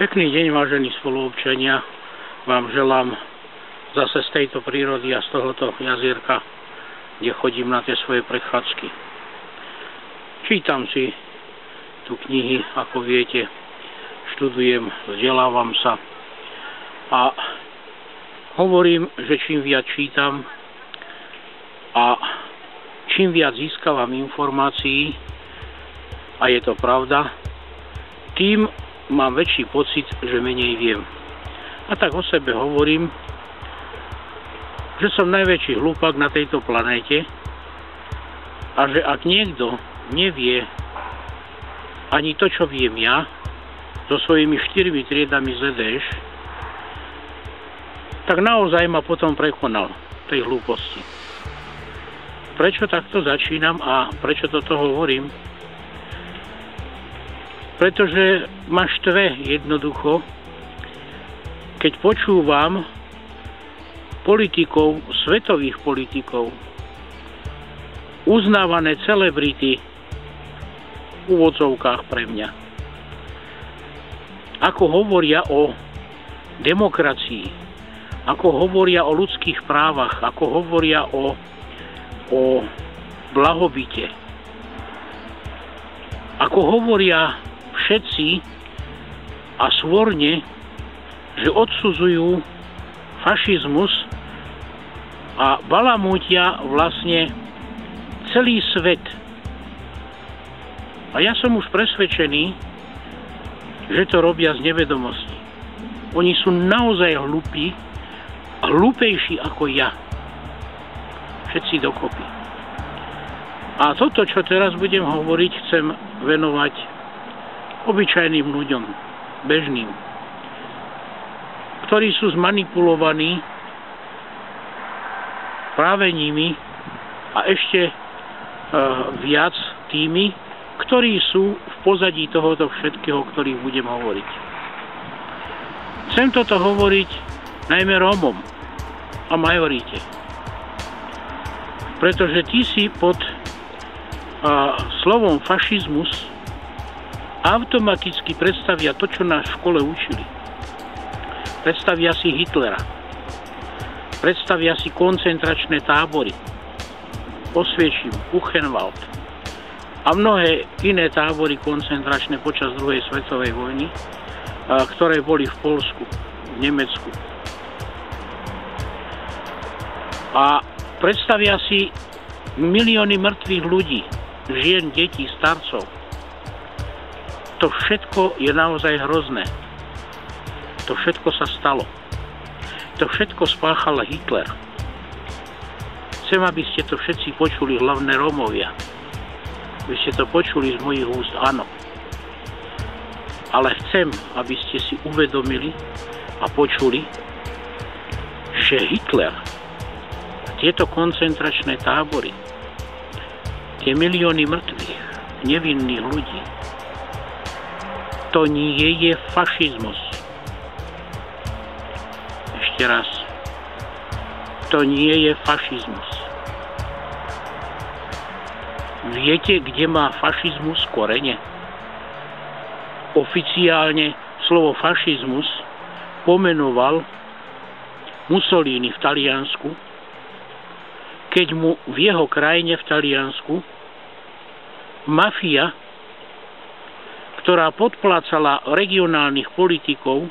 Pekný deň, vážení spoluobčania. Vám želám zase z tejto prírody a z tohoto jazierka, kde chodím na tie svoje prechádzky. Čítam si tu knihy, ako viete, študujem, vzdelávam sa a hovorím, že čím viac čítam a čím viac získavam informácií, a je to pravda, tým mám väčší pocit, že menej viem. A tak o sebe hovorím, že som najväčší hlupák na tejto planéte a že ak niekto nevie ani to, čo viem ja, so svojimi 4 triedami ZDŠ, tak naozaj ma potom prekonal tej hlúposti. Prečo takto začínam a prečo toto hovorím? Pretože ma štve jednoducho, keď počúvam politikov, svetových politikov, uznávané celebrity v úvodzovkách pre mňa, ako hovoria o demokracii, ako hovoria o ľudských právach, ako hovoria o blahobite, ako hovoria všetci a svorne, že odsudzujú fašizmus a balamútia vlastne celý svet. A ja som už presvedčený, že to robia z nevedomosti. Oni sú naozaj hlupí, hlúpejší ako ja. Všetci dokopy. A toto, čo teraz budem hovoriť, chcem venovať obyčajným ľuďom, bežným, ktorí sú zmanipulovaní práve nimi a ešte viac tými, ktorí sú v pozadí tohoto všetkého, o ktorých budem hovoriť. Chcem toto hovoriť najmä Rómom a majorite, pretože tí si pod slovom fašizmus automaticky predstavia to, čo nás v škole učili. Predstavia si Hitlera. Predstavia si koncentračné tábory. Osviečim, Buchenwald a mnohé iné tábory koncentračné počas druhej svetovej vojny, ktoré boli v Poľsku, v Nemecku. A predstavia si milióny mŕtvych ľudí, žien, detí, starcov. To všetko je naozaj hrozné. To všetko sa stalo. To všetko spáchal Hitler. Chcem, aby ste to všetci počuli, hlavne Rómovia. Aby ste to počuli z mojich úst, áno. Ale chcem, aby ste si uvedomili a počuli, že Hitler, tieto koncentračné tábory, tie milióny mŕtvych, nevinných ľudí, to nie je fašizmus. Ešte raz. To nie je fašizmus. Viete, kde má fašizmus korene? Oficiálne slovo fašizmus pomenoval Mussolini v Taliansku, keď mu v jeho krajine v Taliansku mafia, ktorá podplácala regionálnych politikov,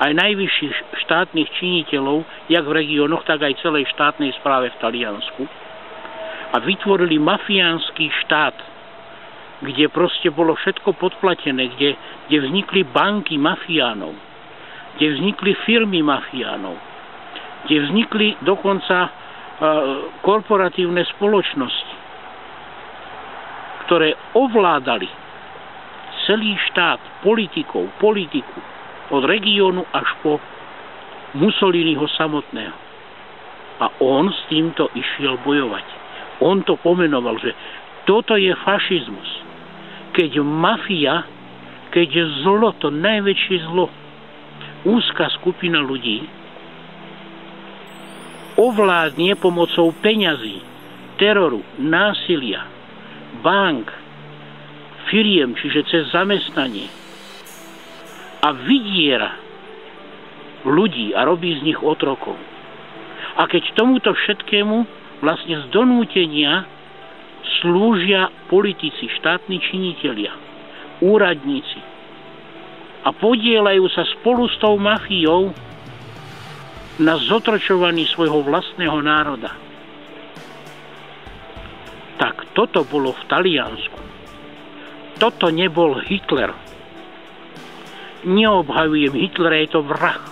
aj najvyšších štátnych činiteľov, jak v regiónoch, tak aj celej štátnej správe v Taliansku, a vytvorili mafiánsky štát, kde proste bolo všetko podplatené, kde vznikli banky mafiánov, kde vznikli firmy mafiánov, kde vznikli dokonca korporatívne spoločnosti, ktoré ovládali celý štát, politiku, od regiónu až po Mussoliniho samotného. A on s týmto išiel bojovať. On to pomenoval, že toto je fašizmus. Keď mafia, keď je zlo, to najväčšie zlo, úzka skupina ľudí, ovládne pomocou peňazí, teroru, násilia, bank, firiem, čiže cez zamestnanie, a vydiera ľudí a robí z nich otrokov. A keď tomuto všetkému vlastne z donútenia slúžia politici, štátni činitelia, úradníci a podieľajú sa spolu s tou mafiou na zotročovaní svojho vlastného národa. Tak toto bolo v Taliansku. Toto nebol Hitler. Neobhajujem Hitlera, je to vrah.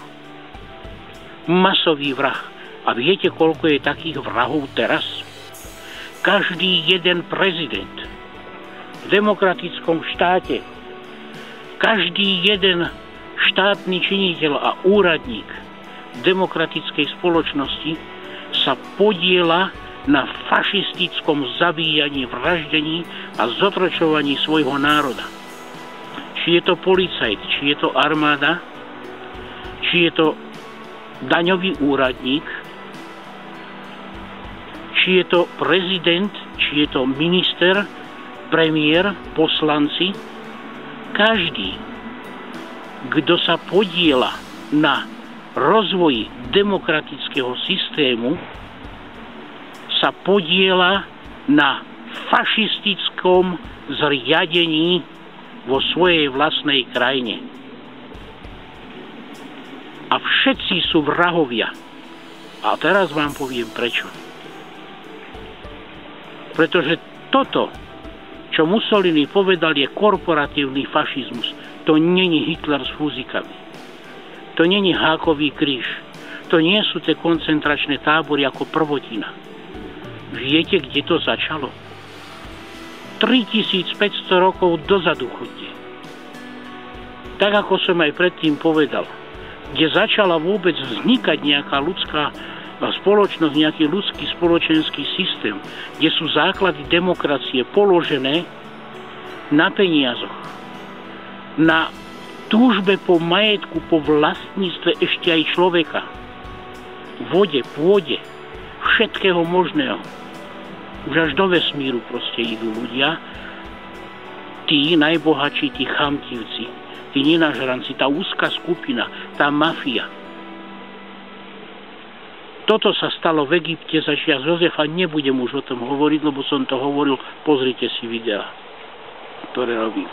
Masový vrah. A viete, koľko je takých vrahov teraz? Každý jeden prezident v demokratickom štáte, každý jeden štátny činiteľ a úradník demokratickej spoločnosti sa podieľa na fašistickom zabíjaní, vraždení a zotročovaní svojho národa. Či je to policajt, či je to armáda, či je to daňový úradník, či je to prezident, či je to minister, premiér, poslanci, každý, kto sa podieľa na rozvoji demokratického systému, sa podieľa na fašistickom zriadení vo svojej vlastnej krajine. A všetci sú vrahovia. A teraz vám poviem prečo. Pretože toto, čo Mussolini povedal, je korporatívny fašizmus. To není Hitler s fúzikami. To není hákový kríž. To nie sú tie koncentračné tábory ako prvotina. Viete, kde to začalo? 3500 rokov dozadu chodte. Tak ako som aj predtým povedal, kde začala vôbec vznikať nejaká ľudská spoločnosť, nejaký ľudský spoločenský systém, kde sú základy demokracie položené na peniazoch, na túžbe po majetku, po vlastníctve ešte aj človeka, vode, pôde, všetkého možného. Už až do vesmíru proste idú ľudia, tí najbohatší, tí chamtivci, tí nenažranci, tá úzka skupina, tá mafia. Toto sa stalo v Egypte za čias Jozefa, nebudem už o tom hovoriť, lebo som to hovoril, pozrite si videá, ktoré robím.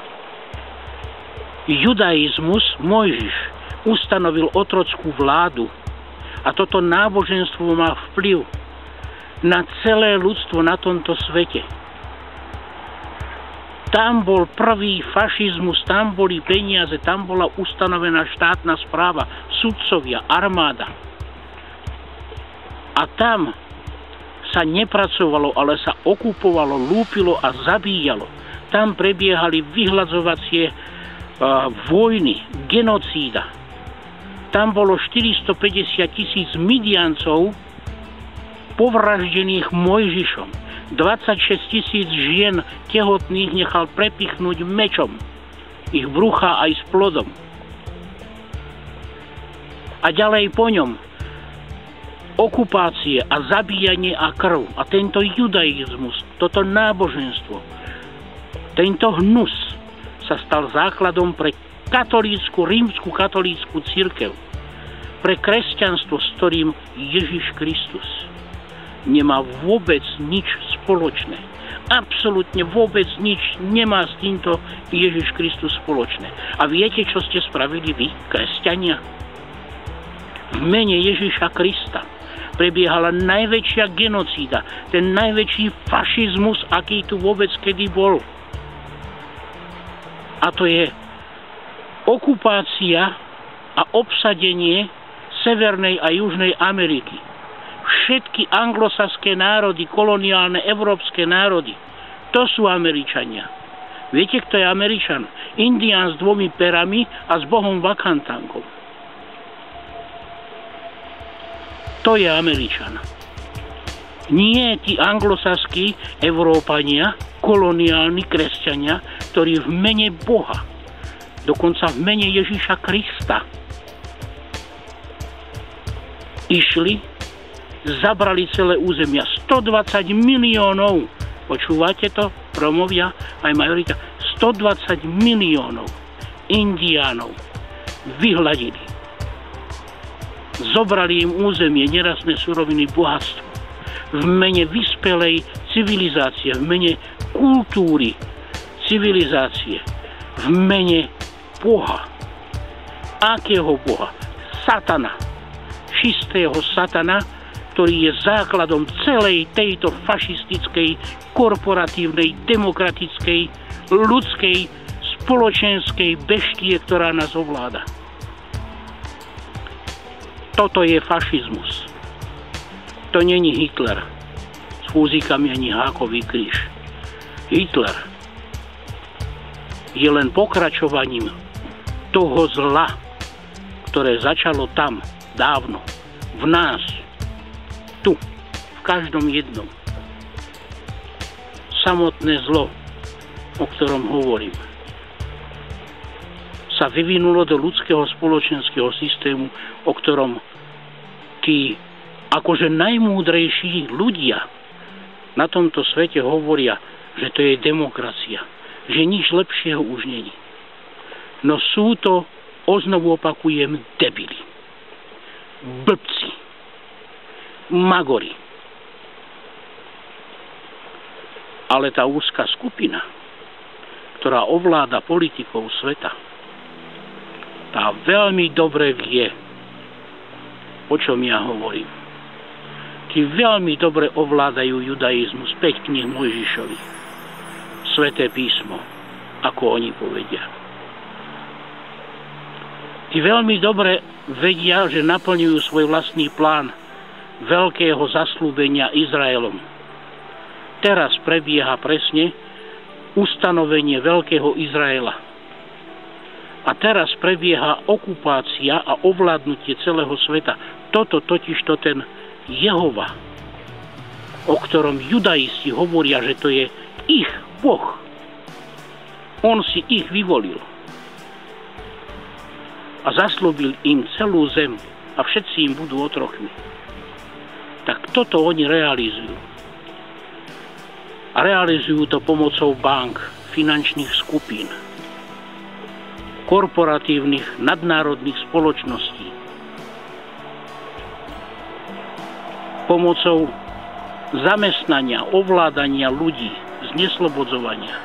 Judaizmus, Mojžiš, ustanovil otrockú vládu a toto náboženstvo má vplyv na celé ľudstvo na tomto svete. Tam bol prvý fašizmus, tam boli peniaze, tam bola ustanovená štátna správa, sudcovia, armáda. A tam sa nepracovalo, ale sa okupovalo, lúpilo a zabíjalo. Tam prebiehali vyhladzovacie vojny, genocída. Tam bolo 450 000 Midiancov povraždených Mojžišom. 26 000 žien tehotných nechal prepichnúť mečom. Ich brucha aj s plodom. A ďalej po ňom okupácie a zabíjanie a krv. A tento judaizmus, toto náboženstvo, tento hnus sa stal základom pre katolícku, rímsku katolícku cirkev, pre kresťanstvo, s ktorým Ježiš Kristus nemá vôbec nič spoločné. Absolútne vôbec nič nemá s týmto Ježiš Kristus spoločné. A viete, čo ste spravili vy, kresťania? V mene Ježiša Krista prebiehala najväčšia genocída, ten najväčší fašizmus, aký tu vôbec kedy bol. A to je okupácia a obsadenie Severnej a Južnej Ameriky. Všetky anglosaské národy, koloniálne európske národy, to sú Američania. Viete, kto je Američan? Indián s 2 perami a s bohom Vakantangom. To je Američan. Nie tí anglosaskí Európania, koloniálni kresťania, ktorí v mene Boha, dokonca v mene Ježiša Krista, išli, zabrali celé územia. 120 miliónov, počúvate to, Rómovia, aj majorita, 120 miliónov Indiánov vyhladili. Zobrali im územie, nerastné suroviny, bohatstvo. V mene vyspelej civilizácie, v mene kultúry civilizácie, v mene Boha. Akého Boha? Satana. Čistého satana, ktorý je základom celej tejto fašistickej, korporatívnej, demokratickej, ľudskej, spoločenskej beštie, ktorá nás ovláda. Toto je fašizmus. To není Hitler s fúzikami ani hákový kríž. Hitler je len pokračovaním toho zla, ktoré začalo tam dávno, v nás, tu, v každom jednom. Samotné zlo, o ktorom hovorím, sa vyvinulo do ľudského spoločenského systému, o ktorom tí akože najmúdrejší ľudia na tomto svete hovoria, že to je demokracia, že nič lepšieho už není. No sú to, znovu opakujem, debili, blbci, magori. Ale tá úzka skupina, ktorá ovláda politikov sveta, tá veľmi dobre vie, o čom ja hovorím. Tí veľmi dobre ovládajú judaizmus, 5 kníh Mojžišovi, Sväté písmo, ako oni povedia. Tí veľmi dobre vedia, že naplňujú svoj vlastný plán veľkého zaslúbenia Izraelom. Teraz prebieha presne ustanovenie veľkého Izraela. A teraz prebieha okupácia a ovládnutie celého sveta. Toto totižto ten Jehova, o ktorom judaisti hovoria, že to je ich Boh. On si ich vyvolil. A zaslúbil im celú zem a všetci im budú otrokmi. Tak toto oni realizujú. A realizujú to pomocou bank, finančných skupín, korporatívnych, nadnárodných spoločností. Pomocou zamestnania, ovládania ľudí, zneslobodzovania.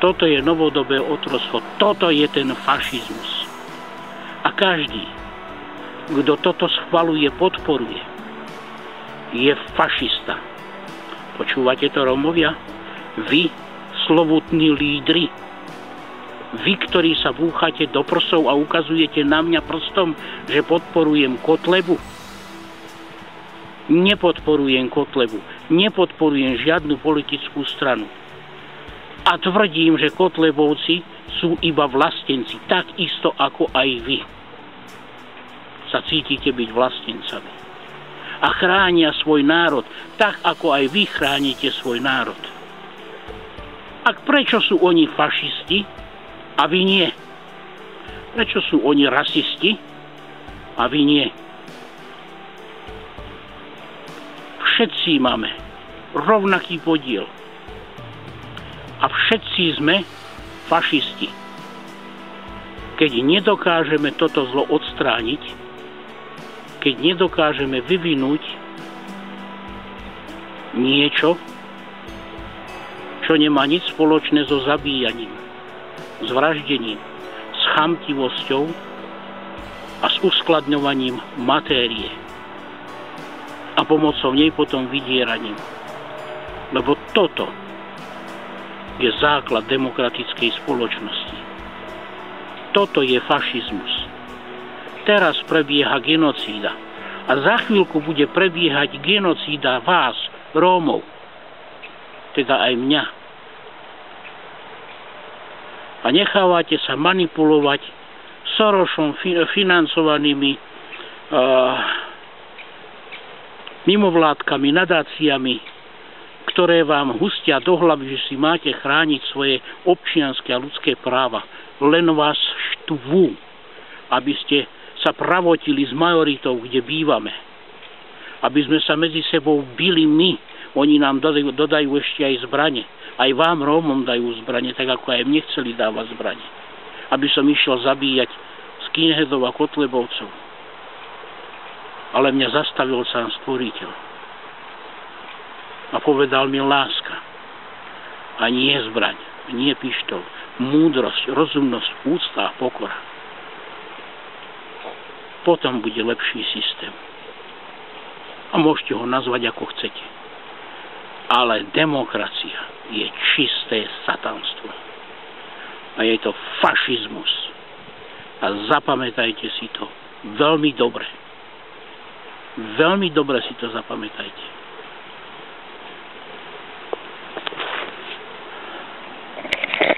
Toto je novodobé otroctvo. Toto je ten fašizmus. A každý, kto toto schvaľuje, podporuje, je fašista. Počúvate to, Rómovia? Vy, slovutní lídri, vy, ktorí sa búchate do prsov a ukazujete na mňa prstom, že podporujem Kotlebu. Nepodporujem Kotlebu. Nepodporujem žiadnu politickú stranu. A tvrdím, že Kotlebovci sú iba vlastenci, tak isto ako aj vy sa cítite byť vlastencami. A chránia svoj národ, tak ako aj vy chránite svoj národ. A prečo sú oni fašisti a vy nie? Prečo sú oni rasisti a vy nie? Všetci máme rovnaký podiel. A všetci sme fašisti. Keď nedokážeme toto zlo odstrániť, keď nedokážeme vyvinúť niečo, čo nemá nič spoločné so zabíjaním, s vraždením, s chamtivosťou a s uskladňovaním matérie a pomocou nej potom vydieraním. Lebo toto je základ demokratickej spoločnosti. Toto je fašizmus. Teraz prebieha genocída. A za chvíľku bude prebiehať genocída vás, Rómov. Teda aj mňa. A nechávate sa manipulovať Sorošom financovanými mimovládkami, nadáciami, ktoré vám hustia do hlavy, že si máte chrániť svoje občianske a ľudské práva. Len vás štvú, aby ste sa pravotili s majoritou, kde bývame. Aby sme sa medzi sebou bili my. Oni nám dodajú ešte aj zbrane. Aj vám, Rómom, dajú zbrane, tak ako aj mne chceli dávať zbrane. aby som išiel zabíjať skinheadov a kotlebovcov. Ale mňa zastavil sám Stvoriteľ. A povedal mi láska. A nie zbraň, nie pištol. Múdrosť, rozumnosť, úcta a pokora. Potom bude lepší systém. A môžete ho nazvať ako chcete. Ale demokracia je čisté satanstvo. A je to fašizmus. A zapamätajte si to veľmi dobre. Veľmi dobre si to zapamätajte.